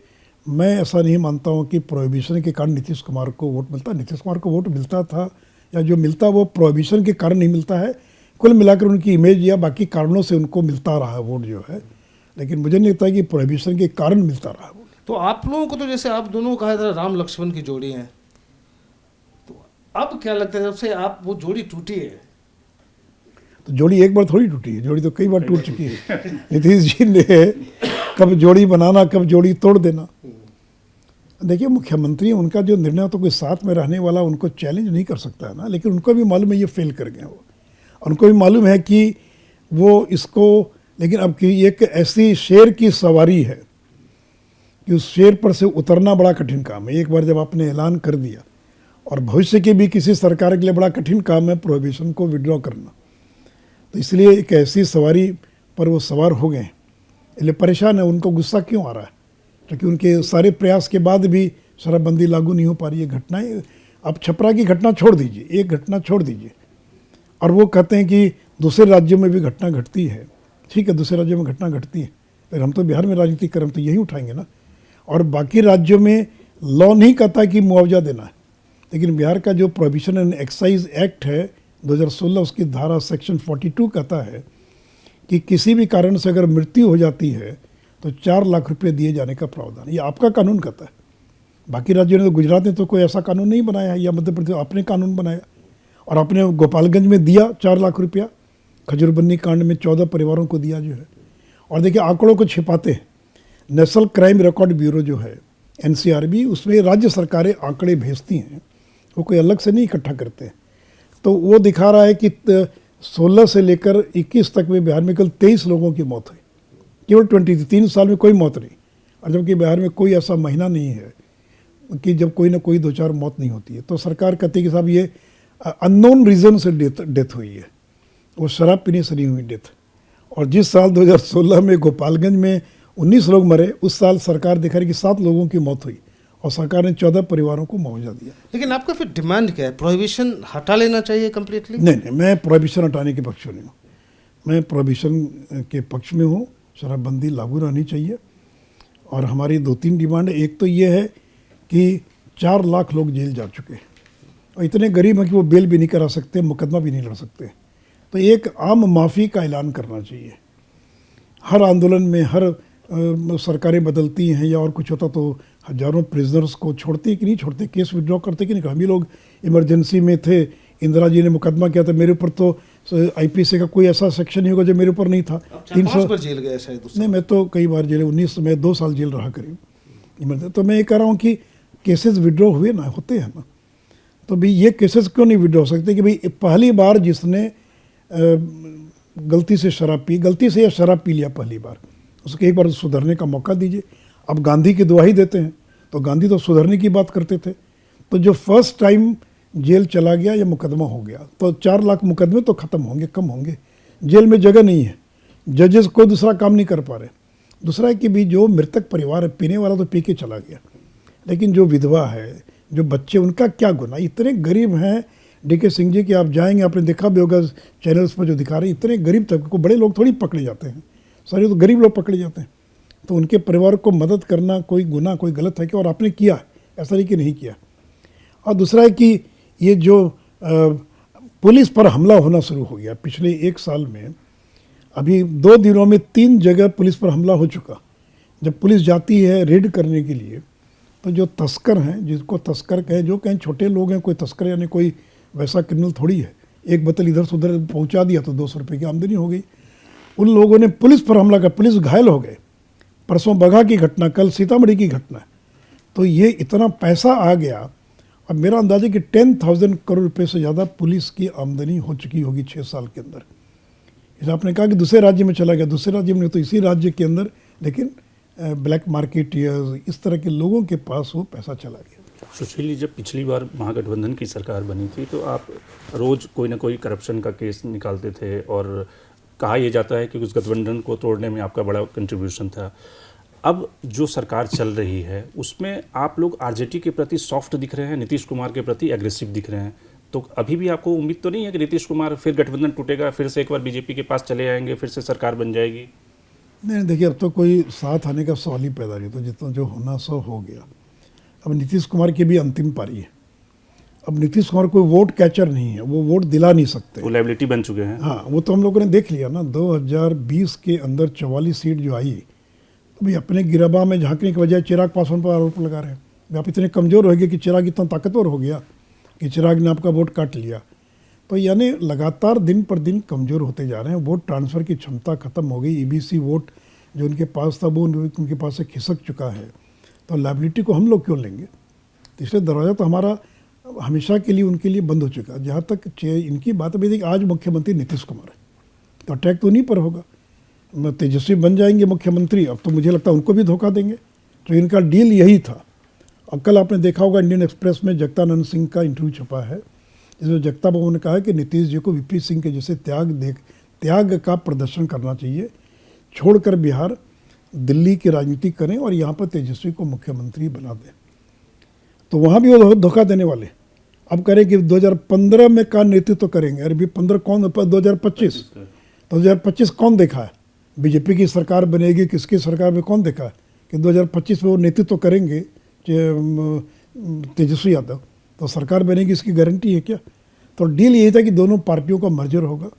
मैं ऐसा नहीं मानता हूँ कि प्रोहिबिशन के कारण नीतीश कुमार को वोट मिलता। नीतीश कुमार को वोट मिलता था या जो मिलता वो प्रोहिबिशन के कारण नहीं मिलता है, कुल मिलाकर उनकी इमेज या बाकी कारणों से उनको मिलता रहा है वोट जो है। लेकिन मुझे नहीं लगता कि प्रोहिबिशन के कारण मिलता रहा वोट। तो आप लोगों को तो जैसे आप दोनों कहा था राम लक्ष्मण की जोड़ी है, तो अब क्या लगता है जब से आप वो जोड़ी टूटी है? तो जोड़ी एक बार थोड़ी टूटी है, जोड़ी तो कई बार टूट चुकी है। नीतीश जी ने कब जोड़ी बनाना, कब जोड़ी तोड़ देना। देखिए मुख्यमंत्री, उनका जो निर्णय तो कोई साथ में रहने वाला उनको चैलेंज नहीं कर सकता है ना। लेकिन उनको भी मालूम है ये फेल कर गए वो, उनको भी मालूम है कि वो इसको, लेकिन अब की एक ऐसी शेर की सवारी है कि उस शेर पर से उतरना बड़ा कठिन काम है। एक बार जब आपने ऐलान कर दिया, और भविष्य के भी किसी सरकार के लिए बड़ा कठिन काम है प्रोहिबिशन को विड्रॉ करना। तो इसलिए एक ऐसी सवारी पर वो सवार हो गए, इसलिए परेशान है। उनको गुस्सा क्यों आ रहा है? क्योंकि उनके सारे प्रयास के बाद भी शराबबंदी लागू नहीं हो पा रही है। घटनाएं, आप छपरा की घटना छोड़ दीजिए, एक घटना छोड़ दीजिए, और वो कहते हैं कि दूसरे राज्यों में भी घटना घटती है। ठीक है, दूसरे राज्यों में घटना घटती है, फिर हम तो बिहार में राजनीति कर, हम तो यही उठाएंगे ना। और बाकी राज्यों में लॉ नहीं कहता कि मुआवजा देना है, लेकिन बिहार का जो प्रोहिबिशन एंड एक्साइज एक्ट है 2016, उसकी धारा सेक्शन 42 कहता है कि किसी भी कारण से अगर मृत्यु हो जाती है तो 4 लाख रुपए दिए जाने का प्रावधान, ये आपका कानून कहता है। बाकी राज्यों ने तो, गुजरात ने तो कोई ऐसा कानून नहीं बनाया है, या मध्य प्रदेश अपने कानून बनाया, और आपने गोपालगंज में दिया 4 लाख रुपया, खजूरबन्नी कांड में 14 परिवारों को दिया जो है। और देखिए आंकड़ों को छिपाते हैं, नेशनल क्राइम रिकॉर्ड ब्यूरो जो है NCRB, उसमें राज्य सरकारें आंकड़े भेजती हैं, वो कोई अलग से नहीं इकट्ठा करते हैं। तो वो दिखा रहा है कि 16 से लेकर 21 तक में बिहार में केवल 23 लोगों की मौत हुई, केवल 23 साल में कोई मौत नहीं। और जबकि बिहार में कोई ऐसा महीना नहीं है कि जब कोई ना कोई 2-4 मौत नहीं होती है। तो सरकार कहती है कि साहब ये अननोन रीज़न से डेथ हुई है, वो शराब पीने से नहीं हुई डेथ। और जिस साल 2016 में गोपालगंज में 19 लोग मरे, उस साल सरकार दिखा रही कि 7 लोगों की मौत हुई, और सरकार ने 14 परिवारों को मुआवजा दिया। लेकिन आपका फिर डिमांड क्या है? प्रोहिबिशन हटा लेना चाहिए कम्प्लीटली? नहीं, मैं प्रोहिबिशन हटाने के पक्ष में नहीं हूँ, मैं प्रोहिबिशन के पक्ष में हूँ। शराबबंदी लागू रहनी चाहिए, और हमारी 2-3 डिमांड है। एक तो ये है कि 4 लाख लोग जेल जा चुके हैं, और इतने गरीब हैं कि वो बेल भी नहीं करा सकते, मुकदमा भी नहीं लड़ सकते। तो एक आम माफ़ी का ऐलान करना चाहिए। हर आंदोलन में हर सरकारें बदलती हैं या और कुछ होता तो हजारों प्रिजनर्स को छोड़ते कि नहीं छोड़ते, केस विड्रॉ करते कि नहीं। हम ही लोग इमरजेंसी में थे, इंदिरा जी ने मुकदमा किया था, मेरे ऊपर तो IPC का कोई ऐसा सेक्शन नहीं होगा जो मेरे ऊपर नहीं था। 300 पर जेल गया शायद। नहीं, मैं तो कई बार जेल, 19 में 2 साल जेल रहा करीब। तो मैं ये कह रहा हूँ कि केसेस विड्रॉ हुए ना, होते हैं ना, तो भाई ये केसेस क्यों नहीं विड्रॉ हो सकते? कि भाई पहली बार जिसने गलती से शराब पी, गलती से या शराब पी लिया पहली बार, उसको एक बार सुधरने का मौका दीजिए। अब गांधी की दुआ ही देते हैं, तो गांधी तो सुधरने की बात करते थे। तो जो फर्स्ट टाइम जेल चला गया या मुकदमा हो गया, तो 4 लाख मुकदमे तो ख़त्म होंगे, कम होंगे। जेल में जगह नहीं है, जजेस कोई दूसरा काम नहीं कर पा रहे। दूसरा है कि भी जो मृतक परिवार है, पीने वाला तो पी के चला गया, लेकिन जो विधवा है, जो बच्चे, उनका क्या गुनाह? इतने गरीब हैं DK सिंह जी कि आप जाएंगे, आपने देखा भी होगा चैनल्स पर जो दिखा रहे हैं, इतने गरीब तबके को, बड़े लोग थोड़ी पकड़े जाते हैं, सारे तो गरीब लोग पकड़े जाते हैं। तो उनके परिवार को मदद करना कोई गुनाह, कोई गलत है कि? और आपने किया, ऐसा नहीं कि नहीं किया। और दूसरा है कि ये जो पुलिस पर हमला होना शुरू हो गया पिछले 1 साल में, अभी 2 दिनों में 3 जगह पुलिस पर हमला हो चुका। जब पुलिस जाती है रेड करने के लिए, तो जो तस्कर हैं, जिसको तस्कर कहें, जो कहें छोटे लोग हैं, कोई तस्कर यानी कोई वैसा क्रिमिनल थोड़ी है, एक बोतल इधर से उधर पहुंचा दिया तो 200 रुपये की आमदनी हो गई। उन लोगों ने पुलिस पर हमला कर, पुलिस घायल हो गए। परसों बगहा की घटना, कल सीतामढ़ी की घटना। तो ये इतना पैसा आ गया। अब मेरा अंदाजा कि 10,000 करोड़ रुपए से ज़्यादा पुलिस की आमदनी हो चुकी होगी 6 साल के अंदर। इसलिए आपने कहा कि दूसरे राज्य में चला गया, दूसरे राज्य में नहीं तो इसी राज्य के अंदर, लेकिन ब्लैक मार्केटियर्स, इस तरह के लोगों के पास वो पैसा चला गया। सुशील जी, जब पिछली बार महागठबंधन की सरकार बनी थी तो आप रोज़ कोई ना कोई करप्शन का केस निकालते थे, और कहा यह जाता है कि उस गठबंधन को तोड़ने में आपका बड़ा कंट्रीब्यूशन था। अब जो सरकार चल रही है उसमें आप लोग RJT के प्रति सॉफ्ट दिख रहे हैं, नीतीश कुमार के प्रति एग्रेसिव दिख रहे हैं। तो अभी भी आपको उम्मीद तो नहीं है कि नीतीश कुमार फिर गठबंधन टूटेगा, फिर से एक बार BJP के पास चले आएंगे, फिर से सरकार बन जाएगी? नहीं, देखिए अब तो कोई साथ आने का सवाल ही पैदा नहीं, तो जितना जो होना सो हो गया। अब नीतीश कुमार की भी अंतिम पारी है। अब नीतीश कुमार कोई वोट कैचर नहीं है, वो वोट दिला नहीं सकते, वो लायबिलिटी बन चुके हैं। हाँ, वो तो हम लोगों ने देख लिया ना। 2020 के अंदर 44 सीट जो आई, तो भाई अपने गिरबा में झांकने के बजाय चिराग पासवान पर आरोप लगा रहे हैं। आप इतने कमज़ोर हो गए कि चिराग इतना ताकतवर हो गया कि चिराग ने आपका वोट काट लिया। तो यानी लगातार दिन पर दिन कमज़ोर होते जा रहे हैं। वोट ट्रांसफ़र की क्षमता ख़त्म हो गई। EBC वोट जो उनके पास था वो उनके पास से खिसक चुका है। तो लायबिलिटी को हम लोग क्यों लेंगे? तो इसलिए दरवाज़ा तो हमारा हमेशा के लिए उनके लिए बंद हो चुका। जहाँ तक इनकी बात है, आज मुख्यमंत्री नीतीश कुमार है, तो अटैक तो उन्हीं पर होगा। तेजस्वी बन जाएंगे मुख्यमंत्री, अब तो मुझे लगता है उनको भी धोखा देंगे। तो इनका डील यही था। और कल आपने देखा होगा इंडियन एक्सप्रेस में जगतानंद सिंह का इंटरव्यू छपा है, जिसमें जगता बाबू ने कहा है कि नीतीश जी को वीपी सिंह के जैसे त्याग का प्रदर्शन करना चाहिए, छोड़कर बिहार दिल्ली की राजनीति करें और यहाँ पर तेजस्वी को मुख्यमंत्री बना दें। तो वहाँ भी वो धोखा देने वाले। अब करें कि 2015 में का नेतृत्व करेंगे, अरे भी 15 कौन, 2025 कौन देखा है? बीजेपी की सरकार बनेगी, किसकी सरकार में कौन देखा है कि 2025 में वो नेतृत्व करेंगे तेजस्वी यादव? तो सरकार बनेगी, इसकी गारंटी है क्या? तो डील यही था कि दोनों पार्टियों का मर्जर होगा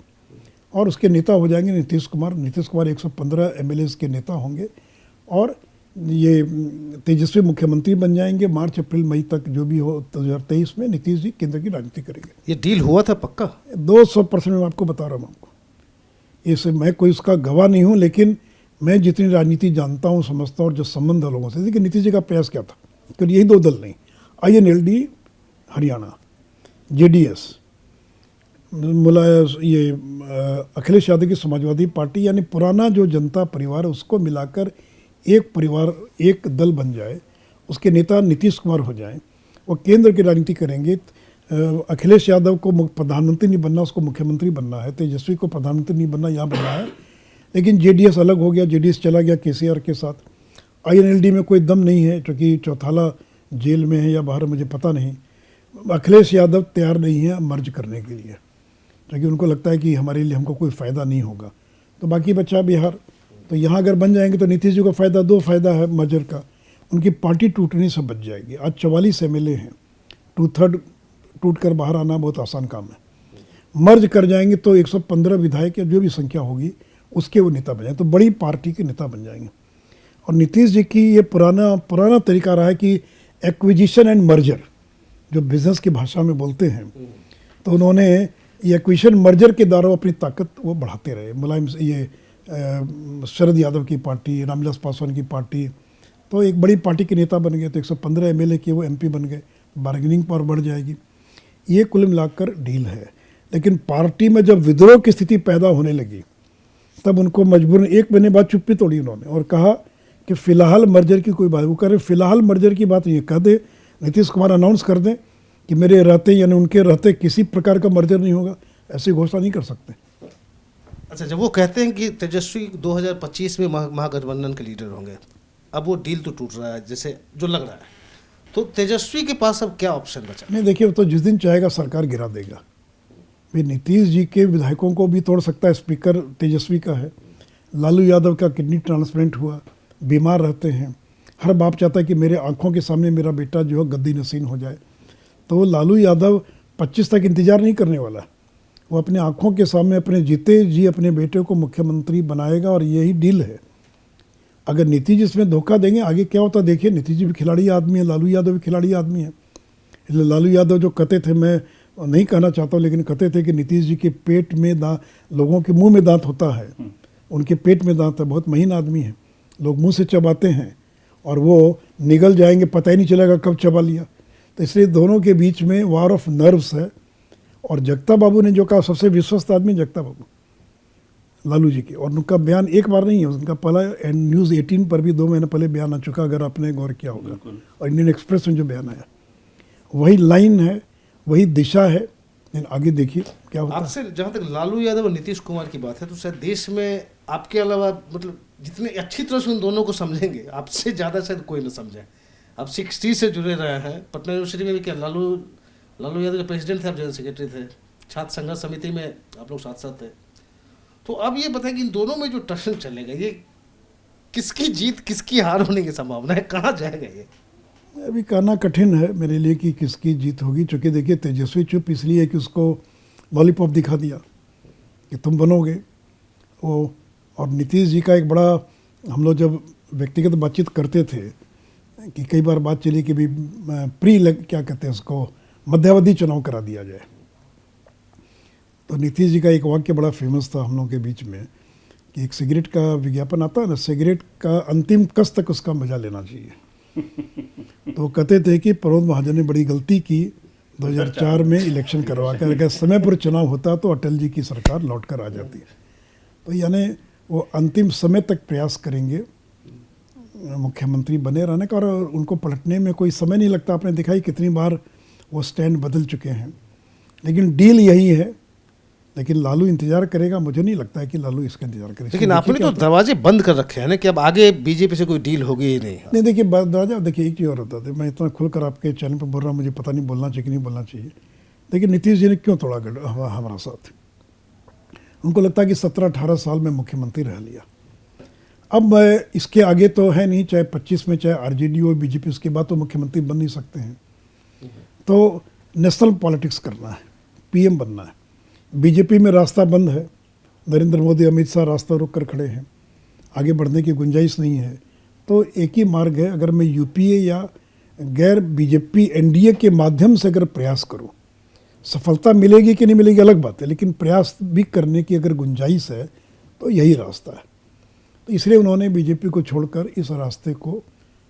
और उसके नेता हो जाएंगे नीतीश कुमार 115 एमएलएस के नेता होंगे और ये तेजस्वी मुख्यमंत्री बन जाएंगे। मार्च अप्रैल मई तक जो भी हो 2023 में नीतीश जी केंद्र की राजनीति करेंगे। ये डील हुआ था पक्का? 200% मैं आपको बता रहा हूँ। आपको इसे मैं कोई उसका गवाह नहीं हूँ, लेकिन मैं जितनी राजनीति जानता हूँ, समझता हूँ और जो संबंध है लोगों से, देखिए नीतीश जी का प्रयास क्या था, क्योंकि यही दो दल नहीं, INLD हरियाणा, JDS ये अखिलेश यादव की समाजवादी पार्टी, यानी पुराना जो जनता परिवार है उसको मिलाकर एक परिवार, एक दल बन जाए, उसके नेता नीतीश कुमार हो जाएं, वो केंद्र की राजनीति करेंगे। अखिलेश यादव को प्रधानमंत्री नहीं बनना, उसको मुख्यमंत्री बनना है। तेजस्वी को प्रधानमंत्री नहीं बनना, यहाँ बनना है। लेकिन JDS अलग हो गया, JDS चला गया KCR के साथ। INLD में कोई दम नहीं है, क्योंकि चौथाला जेल में है या बाहर, मुझे पता नहीं। अखिलेश यादव तैयार नहीं है मर्ज करने के लिए, क्योंकि उनको लगता है कि हमारे लिए हमको कोई फ़ायदा नहीं होगा। तो बाकी बचा बिहार, तो यहाँ अगर बन जाएंगे तो नीतीश जी को फ़ायदा, दो फ़ायदा है मर्जर का, उनकी पार्टी टूटने से बच जाएगी। आज 44 MLA हैं, 2/3 टूट कर बाहर आना बहुत आसान काम है। मर्ज कर जाएंगे तो 115 विधायक या जो भी संख्या होगी उसके वो नेता बन जाएंगे, तो बड़ी पार्टी के नेता बन जाएंगे। और नीतीश जी की ये पुराना तरीका रहा है कि एक्विजिशन एंड मर्जर, जो बिजनेस की भाषा में बोलते हैं, तो उन्होंने ये एक्विजिशन मर्जर के द्वारा अपनी ताकत वो बढ़ाते रहे। मुलायम ये शरद यादव की पार्टी, रामविलास पासवान की पार्टी, तो एक बड़ी पार्टी के नेता बन गए। तो 115 MLA के वो MP बन गए, बार्गेनिंग पावर बढ़ जाएगी। ये कुल मिलाकर डील है। लेकिन पार्टी में जब विद्रोह की स्थिति पैदा होने लगी, तब उनको मजबूरन 1 महीने बाद चुप्पी तोड़ी उन्होंने और कहा कि फ़िलहाल मर्जर की कोई बात, वो कह रहे फ़िलहाल मर्जर की बात नहीं, कह दे नीतीश कुमार अनाउंस कर दें कि मेरे रहते यानी उनके रहते किसी प्रकार का मर्जर नहीं होगा, ऐसी घोषणा नहीं कर सकते। अच्छा, जब वो कहते हैं कि तेजस्वी 2025 में महागठबंधन के लीडर होंगे, अब वो डील तो टूट रहा है जैसे जो लग रहा है, तो तेजस्वी के पास अब क्या ऑप्शन बचा? नहीं, देखिए, तो जिस दिन चाहेगा सरकार गिरा देगा। भाई नीतीश जी के विधायकों को भी तोड़ सकता है, स्पीकर तेजस्वी का है। लालू यादव का किडनी ट्रांसप्लांट हुआ, बीमार रहते हैं, हर बाप चाहता है कि मेरे आंखों के सामने मेरा बेटा जो है गद्दी नसीन हो जाए। तो लालू यादव 25 तक इंतजार नहीं करने वाला, वो अपने आंखों के सामने अपने जीते जी अपने बेटे को मुख्यमंत्री बनाएगा और यही डील है। अगर नीतीश जी इसमें धोखा देंगे, आगे क्या होता देखिए। नीतीश जी भी खिलाड़ी आदमी है, लालू यादव भी खिलाड़ी आदमी है। इसलिए लालू यादव जो कहते थे, मैं नहीं कहना चाहता हूँ, लेकिन कहते थे कि नीतीश जी के पेट में लोगों के मुंह में दांत होता है, उनके पेट में दांत है, बहुत महीन आदमी है, लोग मुंह से चबाते हैं और वो निगल जाएंगे, पता ही नहीं चलेगा कब चबा लिया। तो इसलिए दोनों के बीच में वार ऑफ नर्व्स है। और जगता बाबू ने जो कहा, सबसे विश्वस्त आदमी जगता बाबू लालू जी की, और उनका बयान एक बार नहीं है, उनका पहला न्यूज़ 18 पर भी 2 महीने पहले बयान आ चुका, अगर आपने गौर किया होगा, और इंडियन एक्सप्रेस में जो बयान आया वही लाइन है, वही दिशा है। लेकिन आगे देखिए क्या होता है। आपसे जहाँ तक लालू यादव और नीतीश कुमार की बात है, तो शायद देश में आपके अलावा, मतलब जितने अच्छी तरह से उन दोनों को समझेंगे, आपसे ज़्यादा शायद कोई ना समझे। आप 60 से जुड़े रहे हैं, पटना यूनिवर्सिटी में भी क्या लालू यादव के प्रेसिडेंट थे, आप जनरल सेक्रेटरी थे, छात्र संघर्ष समिति में आप लोग साथ साथ थे। तो अब ये बताएं कि इन दोनों में जो टशन चलेगा, ये किसकी जीत किसकी हार होने की संभावना है, कहाँ जाएगा ये? अभी कहना कठिन है मेरे लिए कि किसकी जीत होगी। चूँकि देखिए, तेजस्वी चुप इसलिए कि उसको लॉलीपॉप दिखा दिया कि तुम बनोगे वो। और नीतीश जी का एक बड़ा, हम लोग जब व्यक्तिगत बातचीत करते थे कि कई बार बात चली कि भी क्या कहते हैं उसको, मध्यावधि चुनाव करा दिया जाए। तो नीतीश जी का एक वाक्य बड़ा फेमस था हम लोगों के बीच में कि एक सिगरेट का विज्ञापन आता है ना, सिगरेट का अंतिम कस तक उसका मजा लेना चाहिए। तो कहते थे कि प्रमोद महाजन ने बड़ी गलती की 2004 में इलेक्शन करवा कर, अगर समय पर चुनाव होता तो अटल जी की सरकार लौट कर आ जाती। तो यानी वो अंतिम समय तक प्रयास करेंगे मुख्यमंत्री बने रहने का, और उनको पलटने में कोई समय नहीं लगता। आपने देखा ही कितनी बार वो स्टैंड बदल चुके हैं, लेकिन डील यही है। लेकिन लालू इंतजार करेगा, मुझे नहीं लगता है कि लालू इसका इंतजार करेगा। लेकिन आपने तो दरवाजे बंद कर रखे हैं ना कि अब आगे बीजेपी से कोई डील होगी ही नहीं। नहीं, देखिए दरवाजा, देखिए एक चीज़ और होता है, मैं इतना खुलकर आपके चैनल पर बोल रहा हूँ, मुझे पता नहीं बोलना चाहिए कि नहीं बोलना चाहिए। देखिए नीतीश जी ने क्यों तोड़ा हमारा साथ? उनको लगता है कि 17-18 साल में मुख्यमंत्री रह लिया, अब इसके आगे तो है नहीं, चाहे 25 में चाहे आरजेडी हो बीजेपी, उसके बाद तो मुख्यमंत्री बन नहीं सकते हैं। तो नेशनल पॉलिटिक्स करना है, पीएम बनना है। बीजेपी में रास्ता बंद है, नरेंद्र मोदी अमित शाह रास्ता रोक कर खड़े हैं, आगे बढ़ने की गुंजाइश नहीं है। तो एक ही मार्ग है, अगर मैं यूपीए या गैर बीजेपी एनडीए के माध्यम से अगर प्रयास करूं, सफलता मिलेगी कि नहीं मिलेगी अलग बात है, लेकिन प्रयास भी करने की अगर गुंजाइश है तो यही रास्ता है। तो इसलिए उन्होंने बीजेपी को छोड़कर इस रास्ते को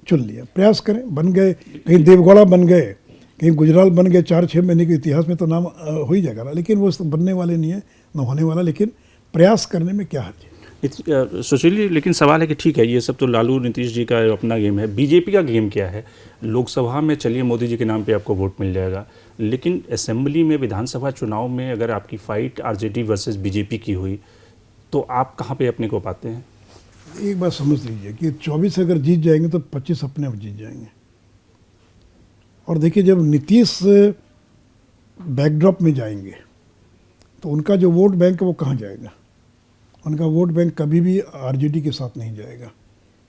चुन लिया। प्रयास करें, बन गए, कहीं देवगौड़ा बन गए, कहीं गुजराल बन गए, 4-6 महीने के इतिहास में तो नाम हो ही जाएगा ना, लेकिन वो बनने वाले नहीं है, न होने वाला। लेकिन प्रयास करने में क्या हर्ज है? सुशील, लेकिन सवाल है कि ठीक है, ये सब तो लालू नीतीश जी का अपना गेम है, बीजेपी का गेम क्या है? लोकसभा में चलिए मोदी जी के नाम पे आपको वोट मिल जाएगा, लेकिन असेंबली में, विधानसभा चुनाव में अगर आपकी फाइट आरजेडी वर्सेस बीजेपी की हुई तो आप कहाँ पे अपने को पाते हैं? एक बात समझ लीजिए कि 24 अगर जीत जाएंगे तो 25 अपने आप जीत जाएंगे। और देखिए, जब नीतीश बैकड्रॉप में जाएंगे तो उनका जो वोट बैंक है वो कहाँ जाएगा? उनका वोट बैंक कभी भी आरजेडी के साथ नहीं जाएगा,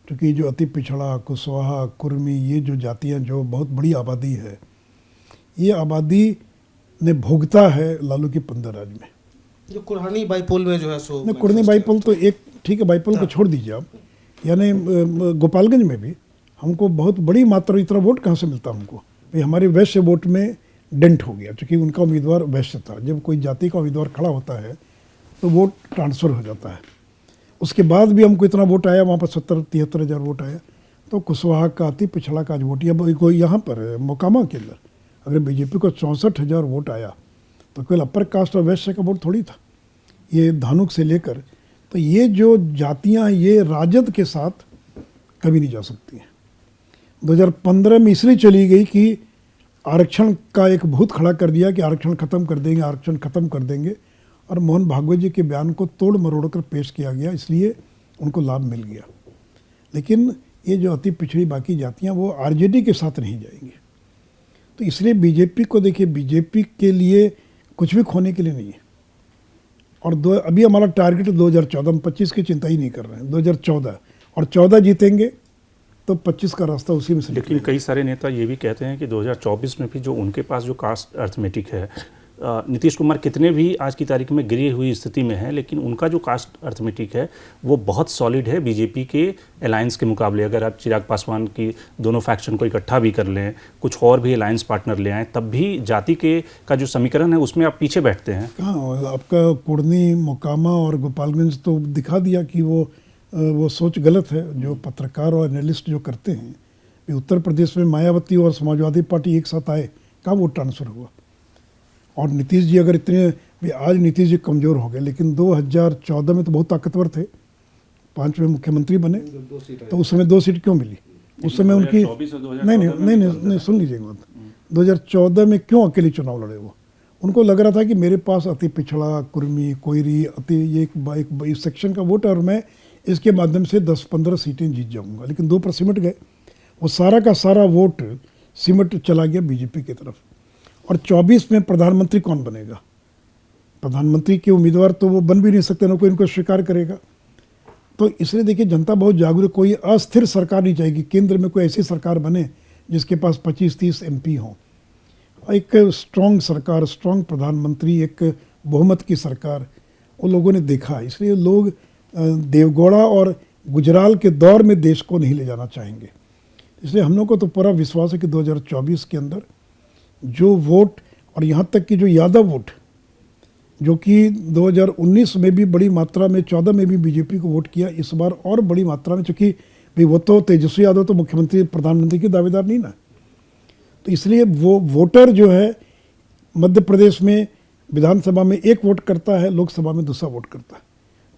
क्योंकि जो अति पिछड़ा, कुशवाहा, कुर्मी, ये जो जातियाँ, जो बहुत बड़ी आबादी है, ये आबादी ने भोगता है लालू की 15 राज्य में। जो कुरहानी बाईपोल में जो है सो नहीं, कुरनी बाईपोल तो एक ठीक है, बाईपोल को छोड़ दीजिए आप, यानी गोपालगंज में भी हमको बहुत बड़ी मात्रा, इतना वोट कहाँ से मिलता हमको? भाई हमारे वैश्य वोट में डेंट हो गया, क्योंकि उनका उम्मीदवार वैश्य था। जब कोई जाति का उम्मीदवार खड़ा होता है तो वोट ट्रांसफ़र हो जाता है। उसके बाद भी हमको इतना वोट आया, वहाँ पर 70-73 हज़ार वोट आया। तो कुशवाहा का, अति पिछड़ा का आज वोट, या कोई यहाँ पर मोकामा के अंदर अगर बीजेपी को 64,000 वोट आया तो केवल अपर कास्ट और वैश्य का वोट थोड़ी था, ये धानुक से लेकर। तो ये जो जातियाँ, ये राजद के साथ कभी नहीं जा सकती हैं। 2015 में इसलिए चली गई कि आरक्षण का एक भूत खड़ा कर दिया कि आरक्षण खत्म कर देंगे, आरक्षण खत्म कर देंगे, और मोहन भागवत जी के बयान को तोड़ मरोड़ कर पेश किया गया, इसलिए उनको लाभ मिल गया। लेकिन ये जो अति पिछड़ी बाकी जातियाँ, वो आरजेडी के साथ नहीं जाएंगी। तो इसलिए बीजेपी को देखिए, बीजेपी के लिए कुछ भी खोने के लिए नहीं है। और अभी हमारा टारगेट 2014, हम 25 की चिंता ही नहीं कर रहे हैं, 2014, और 14 जीतेंगे तो 25 का रास्ता उसी में से। लेकिन कई सारे नेता ये भी कहते हैं कि 2024 में भी जो उनके पास जो कास्ट अर्थमेटिक है, नीतीश कुमार कितने भी आज की तारीख में गिरी हुई स्थिति में है, लेकिन उनका जो कास्ट अर्थमेटिक है वो बहुत सॉलिड है बीजेपी के अलायंस के मुकाबले। अगर आप चिराग पासवान की दोनों फैक्शन को इकट्ठा भी कर लें, कुछ और भी अलायंस पार्टनर ले आएँ, तब भी जाति के का जो समीकरण है उसमें आप पीछे बैठते हैं। कहाँ आपका कुर्नी, मोकामा और गोपालगंज तो दिखा दिया कि वो सोच गलत है जो पत्रकार और एनालिस्ट जो करते हैं। उत्तर प्रदेश में मायावती और समाजवादी पार्टी एक साथ आए, कहाँ वोट ट्रांसफ़र हुआ? और नीतीश जी अगर इतने, आज नीतीश जी कमज़ोर हो गए, लेकिन 2014 में तो बहुत ताकतवर थे, 5वें मुख्यमंत्री बने, तो उस समय 2 सीट क्यों मिली? उस समय उनकी नहीं, सुन लीजिए बात, 2014 में क्यों अकेले चुनाव लड़े वो? उनको लग रहा था कि मेरे पास अति पिछड़ा, कुर्मी, कोयरी, अति ये एक सेक्शन का वोट है और मैं इसके माध्यम से 10-15 सीटें जीत जाऊंगा। लेकिन 2 पर सिमट गए, वो सारा का सारा वोट सिमट चला गया बीजेपी की तरफ। और 24 में प्रधानमंत्री कौन बनेगा? प्रधानमंत्री के उम्मीदवार तो वो बन भी नहीं सकते, ना कोई इनको स्वीकार करेगा। तो इसलिए देखिए, जनता बहुत जागरूक, कोई अस्थिर सरकार नहीं चाहेगी। केंद्र में कोई ऐसी सरकार बने जिसके पास 25-30 MP हों, एक स्ट्रॉन्ग सरकार, स्ट्रॉन्ग प्रधानमंत्री, एक बहुमत की सरकार, वो लोगों ने देखा। इसलिए लोग देवगौड़ा और गुजराल के दौर में देश को नहीं ले जाना चाहेंगे। इसलिए हम लोग को तो पूरा विश्वास है कि 2024 के अंदर जो वोट, और यहाँ तक कि जो यादव वोट, जो कि 2019 में भी बड़ी मात्रा में, 14 में भी बीजेपी को वोट किया, इस बार और बड़ी मात्रा में, चूँकि भाई वो तो तेजस्वी यादव तो मुख्यमंत्री, प्रधानमंत्री के दावेदार नहीं ना, तो इसलिए वो वोटर जो है मध्य प्रदेश में विधानसभा में 1 वोट करता है, लोकसभा में दूसरा वोट करता है।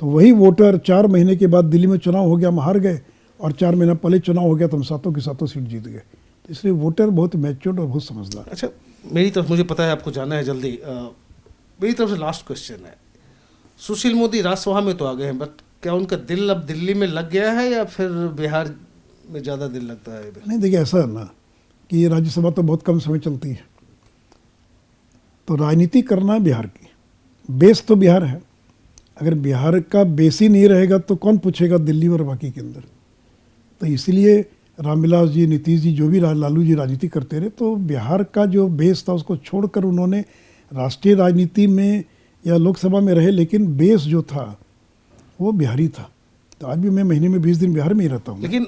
तो वही वोटर 4 महीने के बाद दिल्ली में चुनाव हो गया, हम हार गए, और 4 महीना पहले चुनाव हो गया तो हम सातों की सातों सीट जीत गए। तो इसलिए वोटर बहुत मैच्योर्ड और बहुत समझदार। अच्छा, मेरी तरफ मुझे पता है आपको जाना है जल्दी, मेरी तरफ से लास्ट क्वेश्चन है। सुशील मोदी राज्यसभा में तो आ गए हैं, बट क्या उनका दिल अब दिल्ली में लग गया है या फिर बिहार में ज़्यादा दिल लगता है? नहीं देखिए, ऐसा है ना कि ये राज्यसभा तो बहुत कम समय चलती है, तो राजनीति करना बिहार की, बेस तो बिहार है। अगर बिहार का बेस ही नहीं रहेगा तो कौन पूछेगा दिल्ली और बाकी के अंदर। तो इसलिए रामविलास जी, नीतीश जी, जो भी लालू जी राजनीति करते रहे, तो बिहार का जो बेस था उसको छोड़कर उन्होंने राष्ट्रीय राजनीति में या लोकसभा में रहे, लेकिन बेस जो था वो बिहारी था। तो आज भी मैं महीने में 20 दिन बिहार में ही रहता हूँ। लेकिन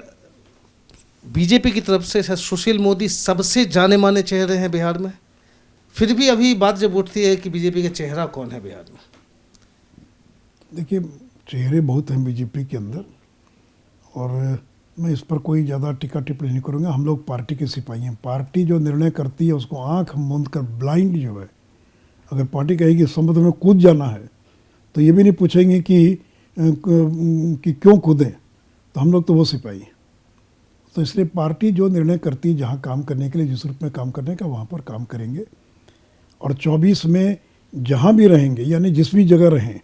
बीजेपी की तरफ से सुशील मोदी सबसे जाने माने चेहरे हैं बिहार में, फिर भी अभी बात जब उठती है कि बीजेपी का चेहरा कौन है बिहार में? देखिए, चेहरे बहुत हैं बीजेपी के अंदर, और मैं इस पर कोई ज़्यादा टिक्का टिप्पणी नहीं करूँगा। हम लोग पार्टी के सिपाही हैं। पार्टी जो निर्णय करती है उसको आंख मूंद कर, ब्लाइंड जो है, अगर पार्टी कहेगी समुद्र में कूद जाना है तो ये भी नहीं पूछेंगे कि क्यों कूदें, तो हम लोग तो वो सिपाही हैं। तो इसलिए पार्टी जो निर्णय करती है, जहाँ काम करने के लिए जिस रूप में काम करने का, वहाँ पर काम करेंगे। और 24 में जहाँ भी रहेंगे, यानी जिस भी जगह रहें,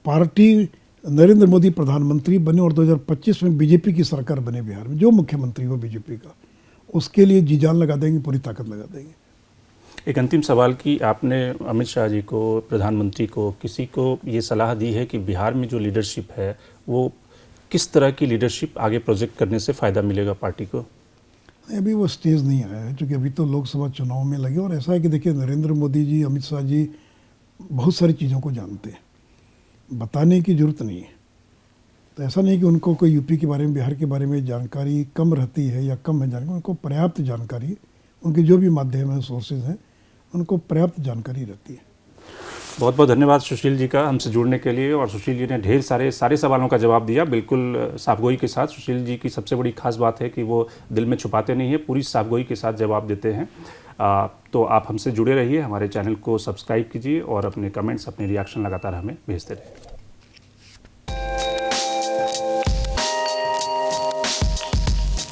पार्टी नरेंद्र मोदी प्रधानमंत्री बने और 2025 में बीजेपी की सरकार बने बिहार में, जो मुख्यमंत्री हो बीजेपी का, उसके लिए जी जान लगा देंगे, पूरी ताकत लगा देंगे। एक अंतिम सवाल कि आपने अमित शाह जी को, प्रधानमंत्री को, किसी को ये सलाह दी है कि बिहार में जो लीडरशिप है वो किस तरह की लीडरशिप आगे प्रोजेक्ट करने से फ़ायदा मिलेगा पार्टी को? अभी वो स्टेज नहीं आया है, क्योंकि अभी तो लोकसभा चुनाव में लगे। और ऐसा है कि देखिए, नरेंद्र मोदी जी, अमित शाह जी बहुत सारी चीज़ों को जानते हैं, बताने की ज़रूरत नहीं है। तो ऐसा नहीं कि उनको कोई यूपी के बारे में, बिहार के बारे में जानकारी कम रहती है या कम है जानकारी, उनको पर्याप्त जानकारी, उनके जो भी माध्यम है, सोर्सेज हैं, उनको पर्याप्त जानकारी रहती है। बहुत बहुत धन्यवाद सुशील जी का हमसे जुड़ने के लिए। और सुशील जी ने ढेर सारे सवालों का जवाब दिया, बिल्कुल साफगोई के साथ। सुशील जी की सबसे बड़ी खास बात है कि वो दिल में छुपाते नहीं है, पूरी साफगोई के साथ जवाब देते हैं। तो आप हमसे जुड़े रहिए, हमारे चैनल को सब्सक्राइब कीजिए और अपने कमेंट्स, अपने रिएक्शन लगातार हमें भेजते रहिए।